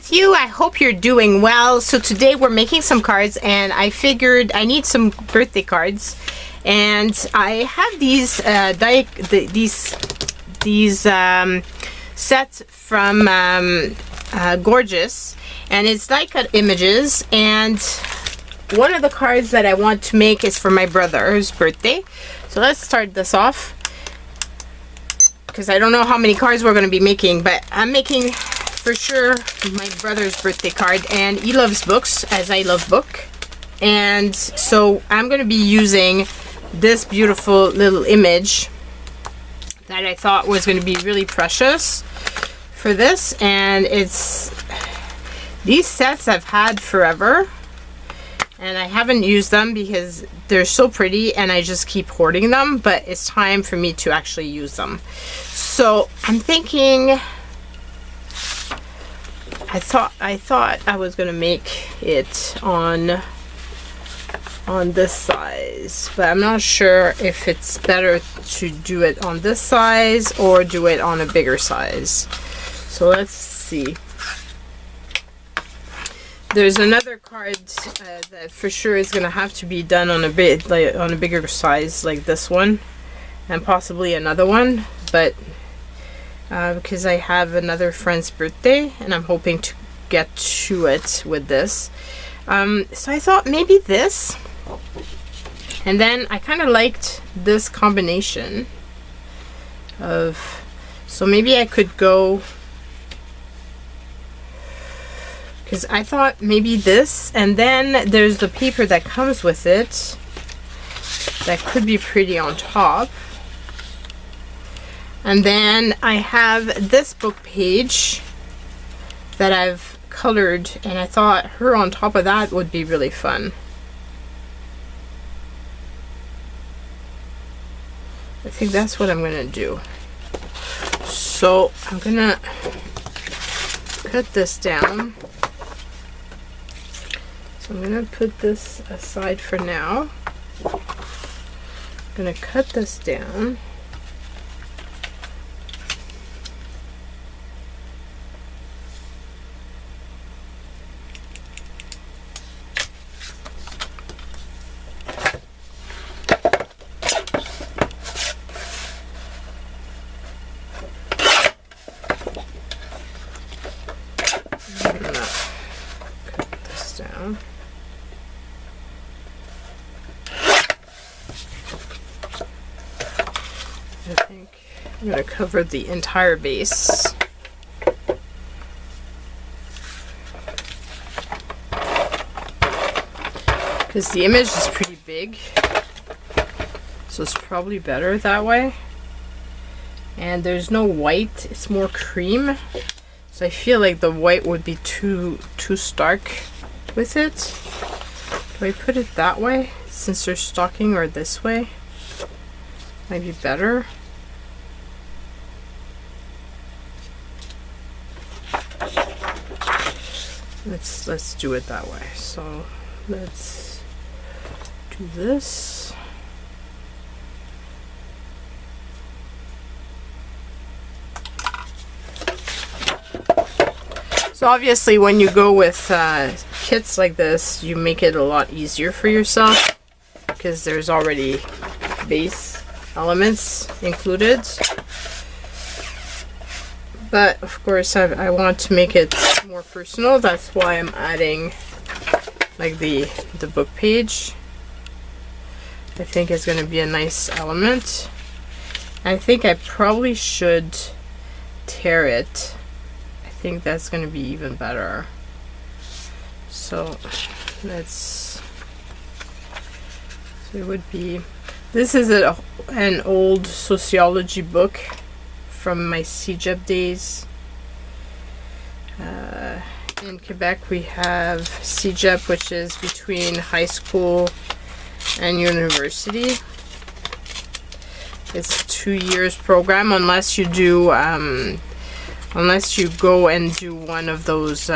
with you? I hope you're doing well. So today we're making some cards, and I figured I need some birthday cards, and I have these sets from Gorjuss, and it's like images, and one of the cards that I want to make is for my brother's birthday. So let's start this off, because I don't know how many cards we're going to be making, but I'm making for sure my brother's birthday card, and he loves books as I love book, and so I'm going to be using this beautiful little image that I thought was going to be really precious for this. And it's these sets I've had forever, and I haven't used them because they're so pretty and I just keep hoarding them, but it's time for me to actually use them. So I'm thinking, I thought I was gonna make it on this size, but I'm not sure if it's better to do it on this size or do it on a bigger size. So let's see. There's another card that for sure is gonna have to be done on a bit, like on a bigger size, like this one, and possibly another one, but because I have another friend's birthday and I'm hoping to get to it with this. So I thought maybe this, and then I kind of liked this combination of, so maybe I could go, because I thought maybe this, and then there's the paper that comes with it that could be pretty on top. And then I have this book page that I've colored, and I thought her on top of that would be really fun. I think that's what I'm gonna do. So I'm gonna cut this down. So I'm gonna put this aside for now. I'm gonna cut this down. I think I'm going to cover the entire base. Because the image is pretty big, so it's probably better that way. And there's no white, it's more cream. So I feel like the white would be too stark with it. Do I put it that way since they're stocking, or this way? Might be better. Let's do it that way. So let's do this. So obviously when you go with kits like this, you make it a lot easier for yourself because there's already base elements included. But of course I want to make it more personal. That's why I'm adding like the book page. I think it's going to be a nice element. I think I probably should tear it. I think that's going to be even better. So let's, so it would be, this is an old sociology book from my CEGEP days. In Quebec we have CEGEP, which is between high school and university. It's a 2 years program, unless you do unless you go and do one of those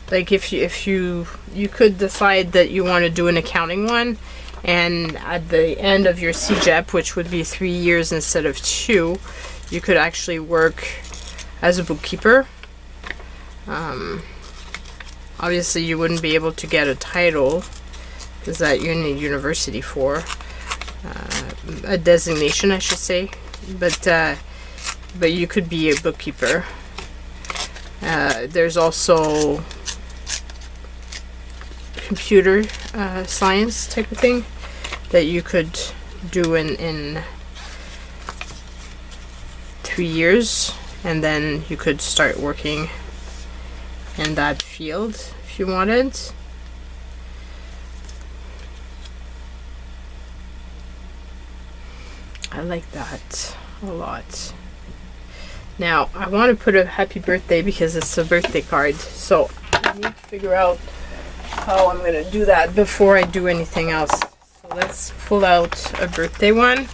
like if you could decide that you want to do an accounting one, and at the end of your CEGEP, which would be 3 years instead of 2, you could actually work as a bookkeeper. Obviously you wouldn't be able to get a title because that you need university for, a designation I should say, but you could be a bookkeeper. There's also computer science type of thing that you could do in 3 years, and then you could start working in that field if you wanted. I like that a lot. Now I want to put a happy birthday because it's a birthday card, so I need to figure out how I'm gonna do that before I do anything else. So let's pull out a birthday one.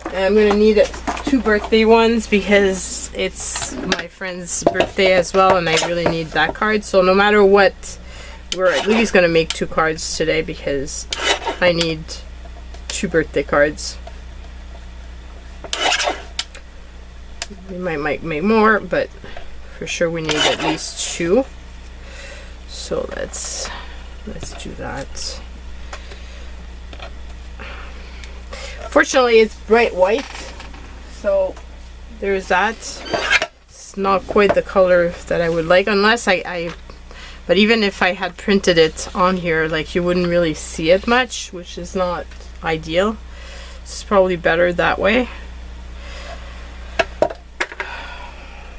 And I'm gonna need 2 birthday ones because it's my friend's birthday as well, and I really need that card. So no matter what, we're at least gonna make 2 cards today because I need 2 birthday cards. We might make more, but for sure we need at least 2. So let's do that. Fortunately, it's bright white, so there's that. It's not quite the color that I would like, unless but even if I had printed it on here, like, you wouldn't really see it much, which is not ideal. It's probably better that way.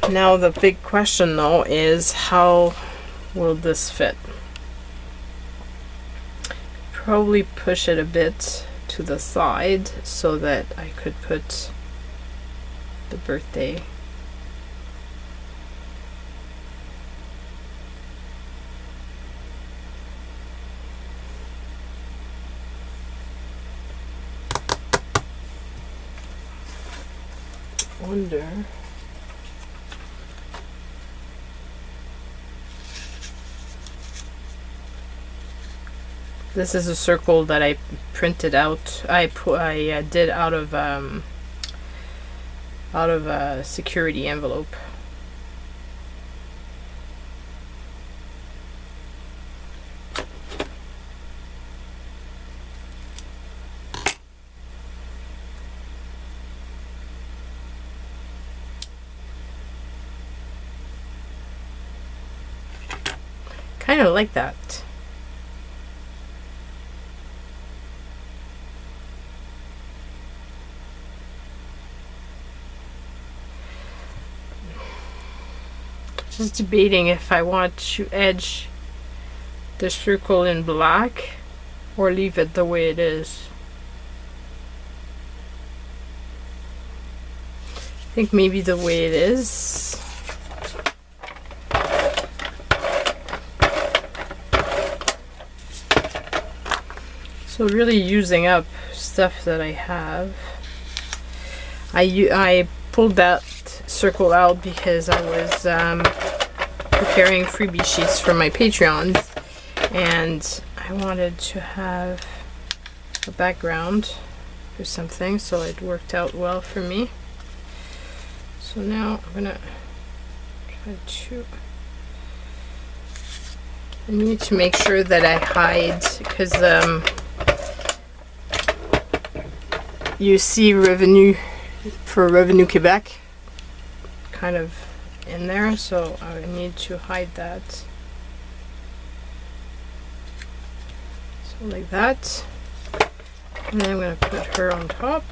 Now the big question though is, how will this fit? Probably push it a bit to the side so that I could put the birthday. Wonder. This is a circle that I printed out. I did out of a security envelope. Kind of like that. Just debating if I want to edge the circle in black or leave it the way it is. I think maybe the way it is. So really using up stuff that I have. I pulled that circle out because I was preparing freebie sheets for my Patreons, and I wanted to have a background or something, so it worked out well for me. So now I'm gonna try to, I need to make sure that I hide, because you see revenue for Revenu Quebec kind of in there, so I need to hide that. So like that, and then I'm going to put her on top.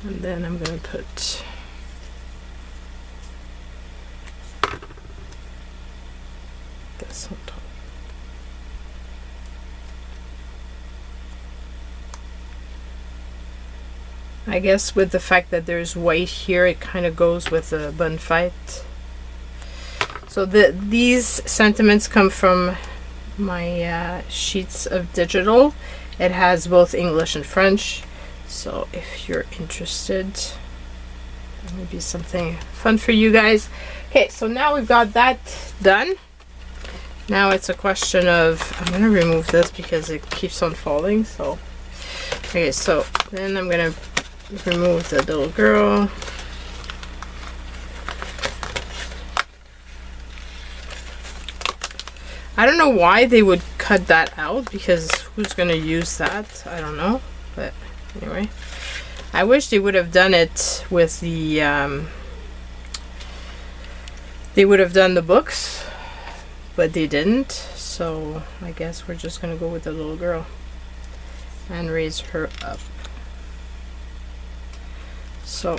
And then I'm going to put this on top. I guess with the fact that there's white here, it kind of goes with the bonne fête. So these sentiments come from my sheets of digital. It has both English and French. So if you're interested, Maybe something fun for you guys. Okay, so now we've got that done. Now it's a question of, I'm gonna remove this because it keeps on falling. So okay, so then I'm gonna remove the little girl. I don't know why they would cut that out, because who's gonna use that? I don't know, but anyway. I wish they would have done it with the, they would have done the books, but they didn't. So I guess we're just gonna go with the little girl and raise her up. So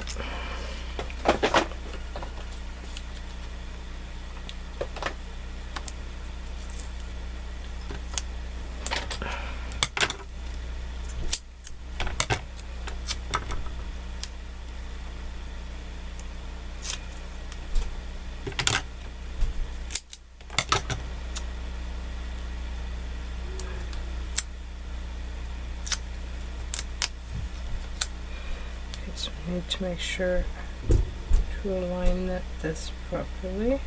so I need to make sure to align this properly.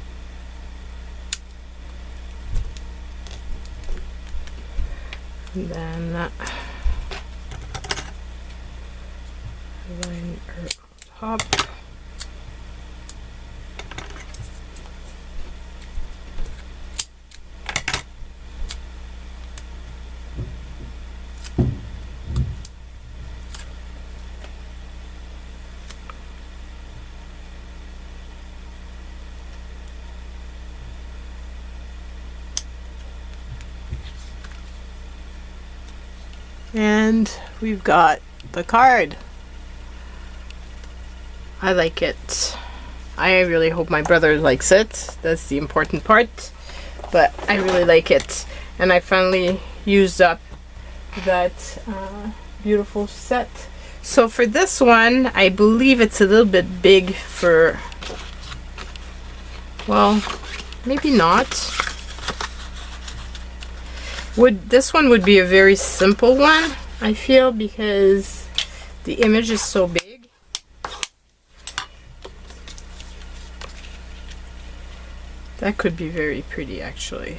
And then align her on top. And we've got the card. I like it. I really hope my brother likes it. That's the important part. But I really like it. And I finally used up that beautiful set. So for this one, I believe it's a little bit big for, well, maybe not. This one would be a very simple one, I feel, because the image is so big. That could be very pretty, actually.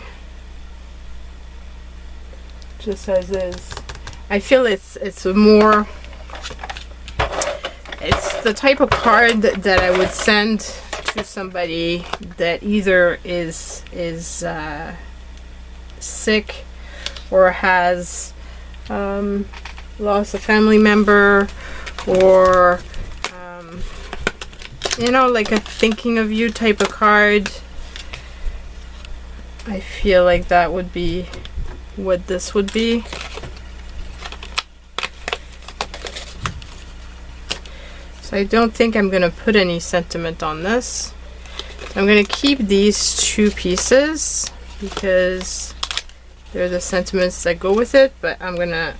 Just as is. I feel it's more, it's the type of card that I would send to somebody that either is sick or has lost a family member, or you know, like a thinking of you type of card. I feel like that would be what this would be. So I don't think I'm gonna put any sentiment on this. I'm gonna keep these two pieces because they're the sentiments that go with it, but I'm gonna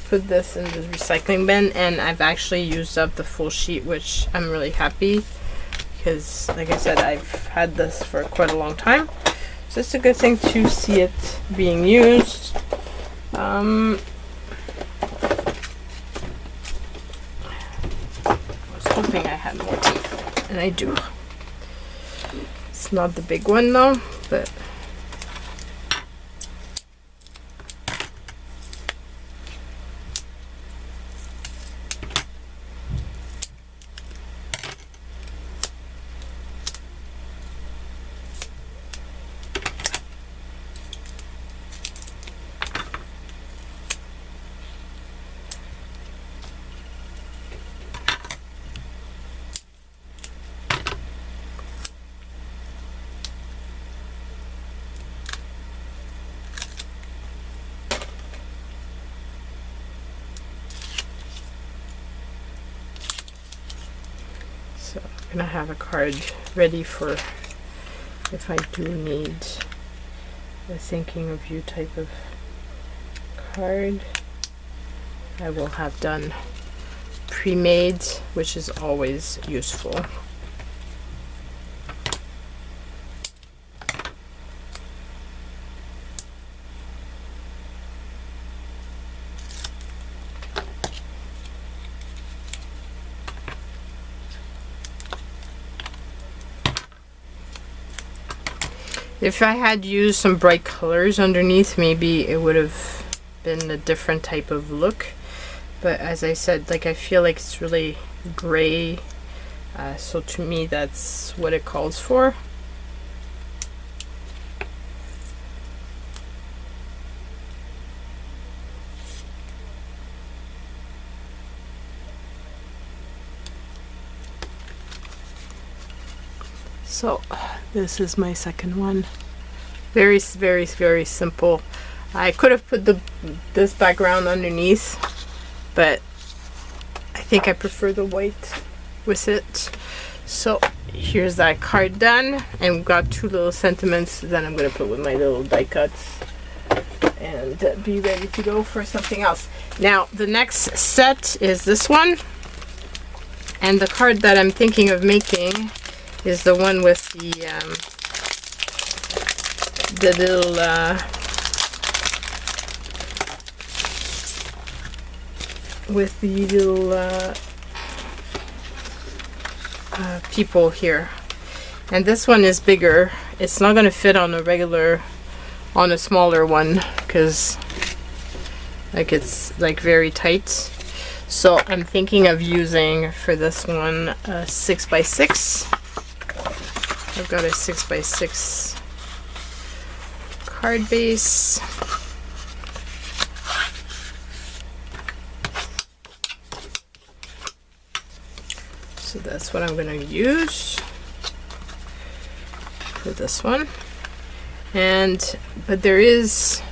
put this in the recycling bin, and I've actually used up the full sheet, which I'm really happy because, like I said, I've had this for quite a long time. So it's a good thing to see it being used. I was hoping I had more tape, and I do. It's not the big one though, but so I'm gonna have a card ready for if I do need a thinking of you type of card. I will have done pre-made, which is always useful. If I had used some bright colors underneath, maybe it would have been a different type of look. But as I said, like, I feel like it's really gray. So to me, that's what it calls for. So this is my second one. Very, very, very simple. I could have put this background underneath, but I think I prefer the white with it. So here's that card done, and we've got two little sentiments that I'm going to put with my little die cuts and be ready to go for something else. Now the next set is this one, and the card that I'm thinking of making is the one with the little people here. And this one is bigger. It's not going to fit on a smaller one, because like it's like very tight. So I'm thinking of using for this one a 6x6. I've got a 6x6 card base. So that's what I'm going to use for this one. But there is,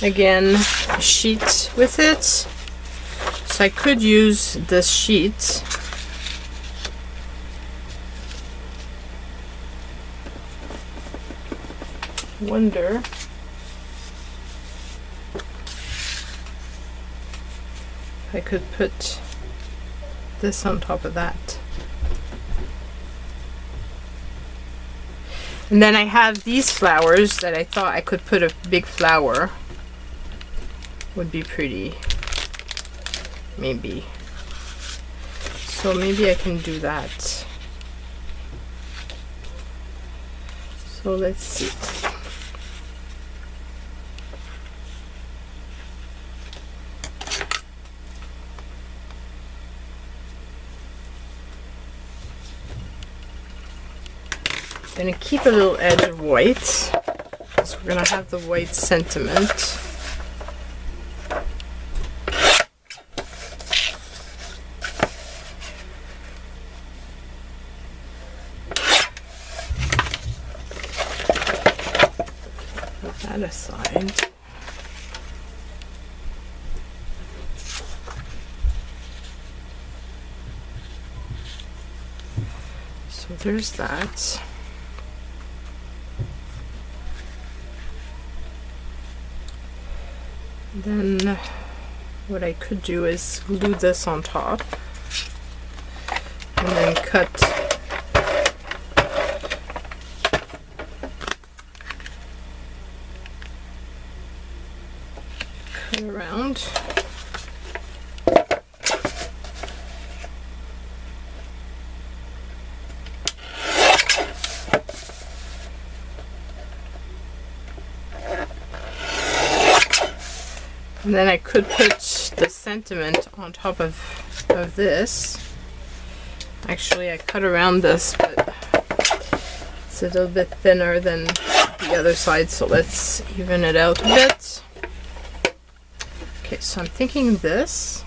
again, a sheet with it. So I could use this sheet. Wonder if I could put this on top of that. And then I have these flowers that I thought I could put a big flower. Would be pretty. Maybe. So maybe I can do that. So let's see. I'm going to keep a little edge of white, because we're going to have the white sentiment. Put that aside. So there's that. Then what I could do is glue this on top and then cut around. And then I could put the sentiment on top of this. Actually, I cut around this, but it's a little bit thinner than the other side, so let's even it out a bit. Okay, so I'm thinking this.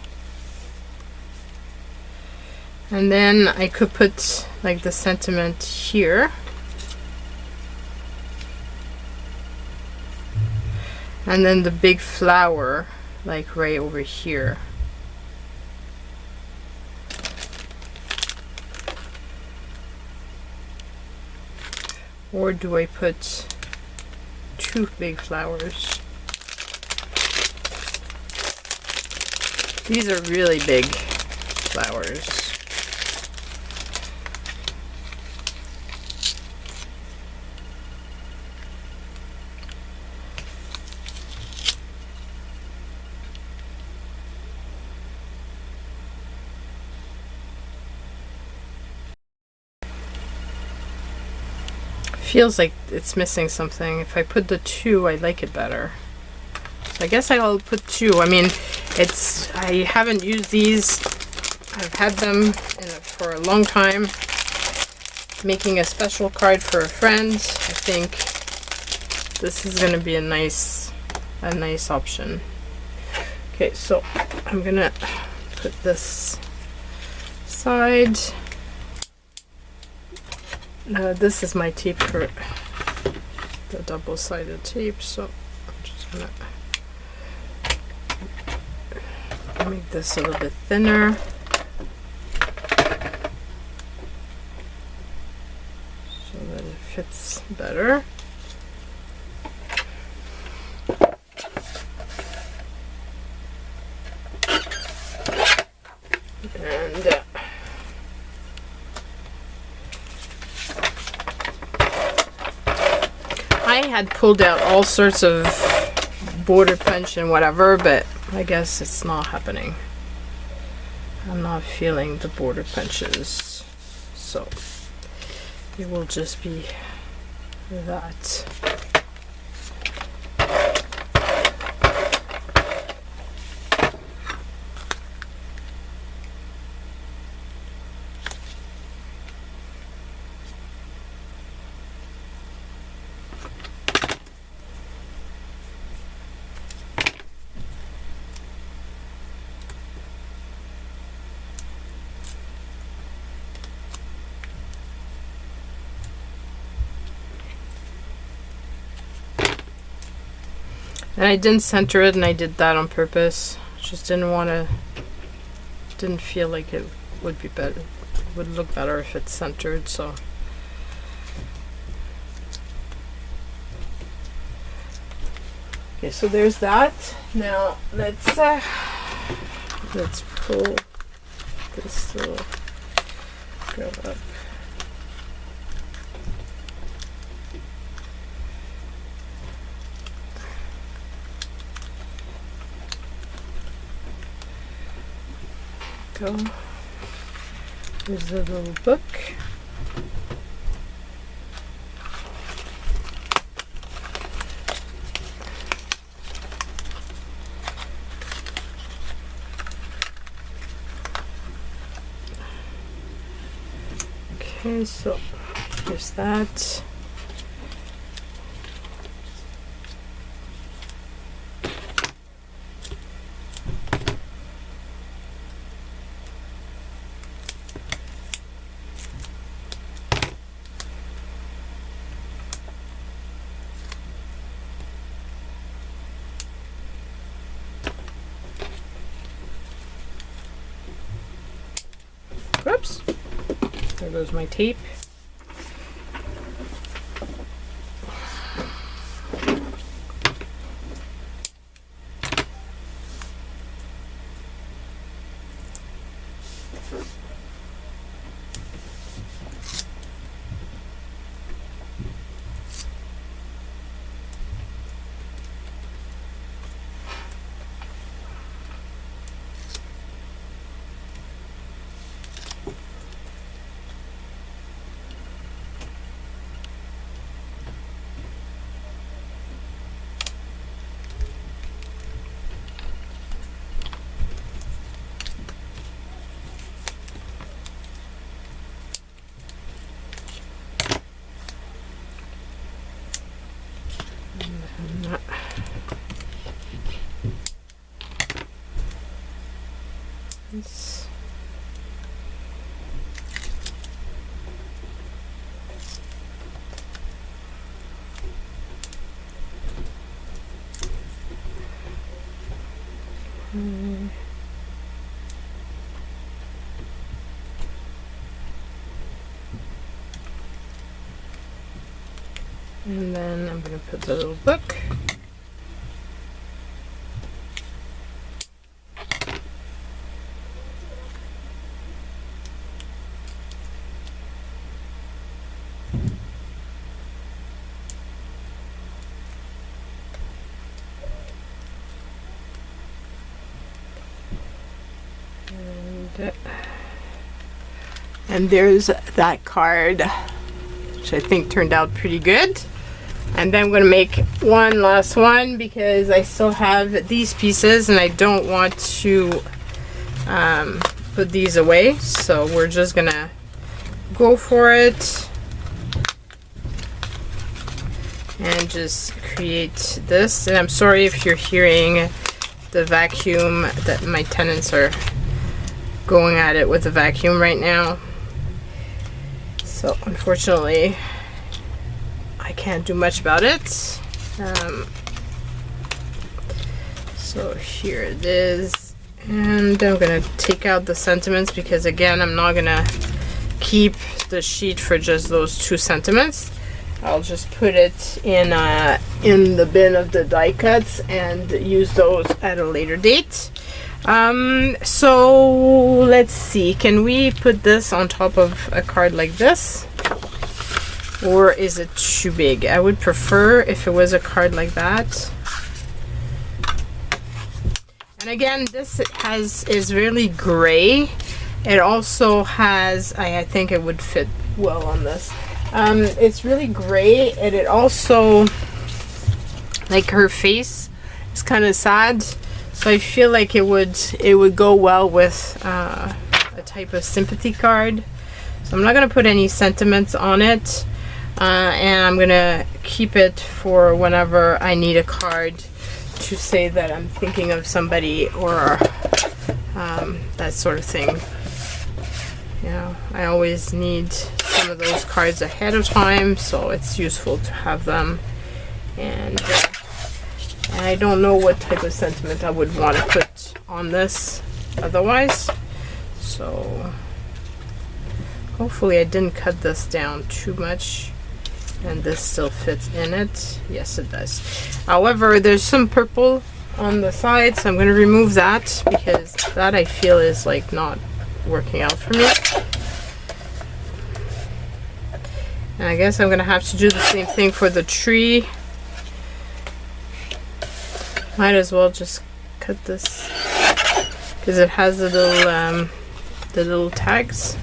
And then I could put like the sentiment here. And then the big flower, like right over here. Or do I put two big flowers? These are really big flowers. feels like it's missing something. If I put the 2, I like it better. So I guess I'll put 2. I mean, I haven't used these. I've had them for a long time. Making a special card for a friend. I think this is going to be a nice option. Okay, so I'm going to put this aside. This is my tape for the double-sided tape, so I'm just going to make this a little bit thinner. Fits better. And I had pulled out all sorts of border punch and whatever, but I guess it's not happening. I'm not feeling the border punches, so it will just be that. And I didn't center it, and I did that on purpose. Just didn't feel like it would be better. It would look better if it's centered, so. Okay, so there's that. Now let's pull this little girl up. Go. Here's a little book. Okay, so here's that. Whoops. There goes my tape. This. And then I'm going to put the little book. And there's that card. which I think turned out pretty good. And then I'm going to make one last one because I still have these pieces and I don't want to put these away. So we're just going to go for it and just create this. And I'm sorry if you're hearing the vacuum, that my tenants are going at it with the vacuum right now. So unfortunately I can't do much about it. So here it is, and I'm gonna take out the sentiments because again I'm not gonna keep the sheet for just those 2 sentiments. I'll just put it in the bin of the die cuts and use those at a later date. So let's see, can we put this on top of a card like this? Or is it too big? I would prefer if it was a card like that. And again, this is really gray. It also has, I think it would fit well on this. It's really gray, and it also, like, her face is kind of sad. So I feel like it would go well with a type of sympathy card. So I'm not gonna put any sentiments on it. And I'm gonna keep it for whenever I need a card to say that I'm thinking of somebody, or that sort of thing. You know, I always need some of those cards ahead of time, so it's useful to have them. And I don't know what type of sentiment I would want to put on this otherwise. So hopefully I didn't cut this down too much. And this still fits in it. Yes, it does. However, there's some purple on the side, so I'm going to remove that because that I feel is like not working out for me. And I guess I'm going to have to do the same thing for the tree. Might as well just cut this because it has the little tags.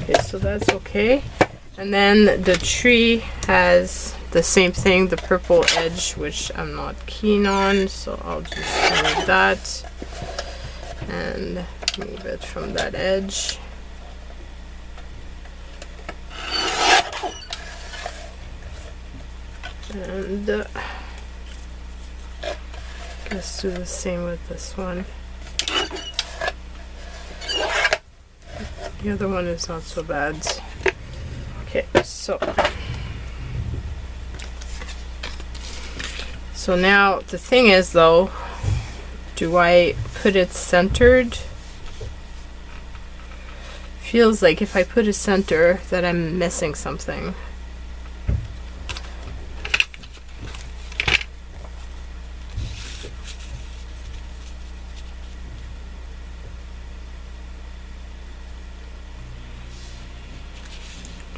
Okay, so that's okay. And then the tree has the same thing, the purple edge, which I'm not keen on, so I'll just remove that and move it from that edge. And let's do the same with this one. The other one is not so bad. Okay, so now the thing is though, do I put it centered? Feels like if I put it center that I'm missing something.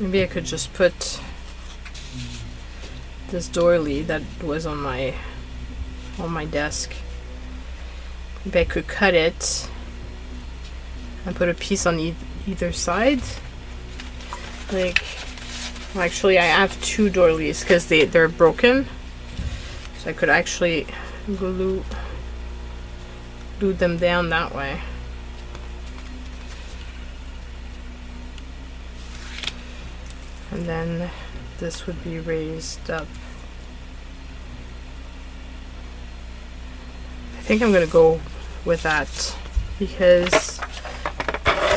Maybe I could just put this doily that was on my desk. Maybe I could cut it and put a piece on either side. Like, well, actually I have 2 doilies because they're broken. So I could actually glue them down that way. And then this would be raised up. I think I'm gonna go with that because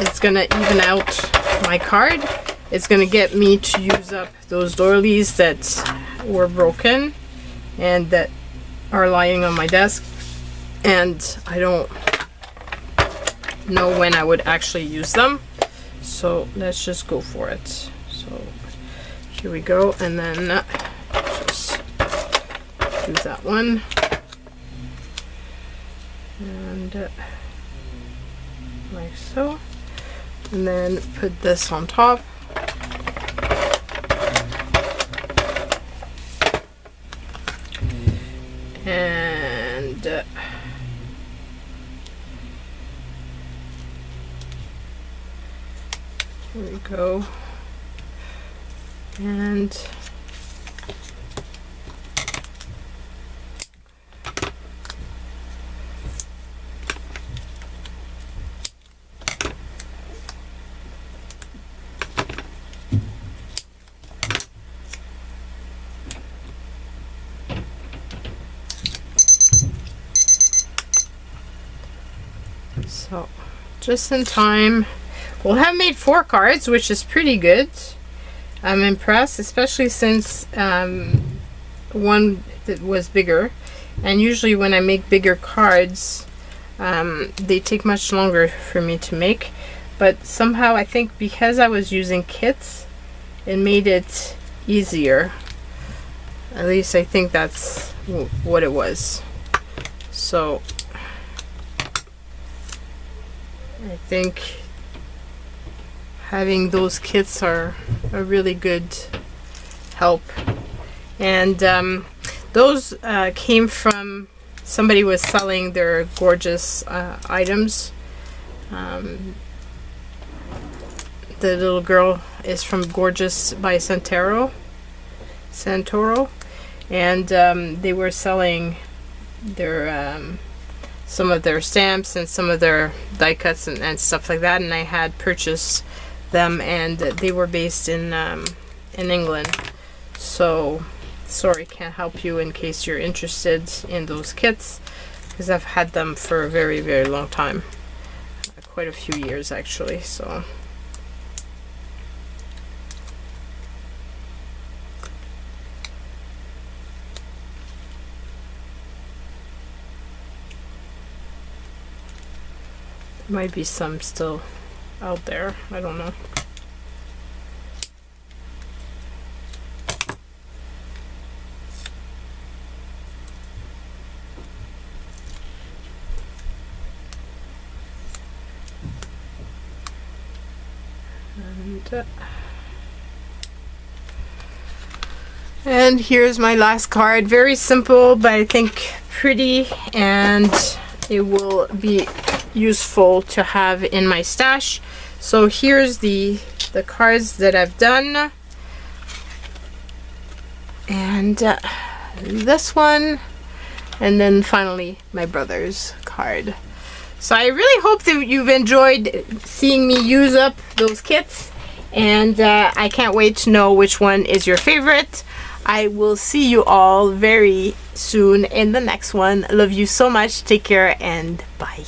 it's gonna even out my card. It's gonna get me to use up those doilies that were broken and that are lying on my desk, and I don't know when I would actually use them. So let's just go for it. So here we go, and then just use that one, and like so, and then put this on top. And here we go. And so just in time. We'll have made 4 cards, which is pretty good. I'm impressed, especially since one that was bigger. And usually when I make bigger cards, they take much longer for me to make. But somehow I think because I was using kits, it made it easier. At least I think that's what it was. So I think having those kits are a really good help. And those came from somebody was selling their Gorjuss items. The little girl is from Gorjuss by Santoro, and they were selling their some of their stamps and some of their die cuts and stuff like that, and I had purchased them, and they were based in England. So sorry, can't help you in case you're interested in those kits, because I've had them for a very, very long time, quite a few years actually. So there might be some still out there, I don't know. And here's my last card. Very simple, but I think pretty, and it will be useful to have in my stash. So here's the cards that I've done, and this one, and then finally my brother's card. So I really hope that you've enjoyed seeing me use up those kits, and I can't wait to know which one is your favorite. I will see you all very soon in the next one. Love you so much. Take care and bye.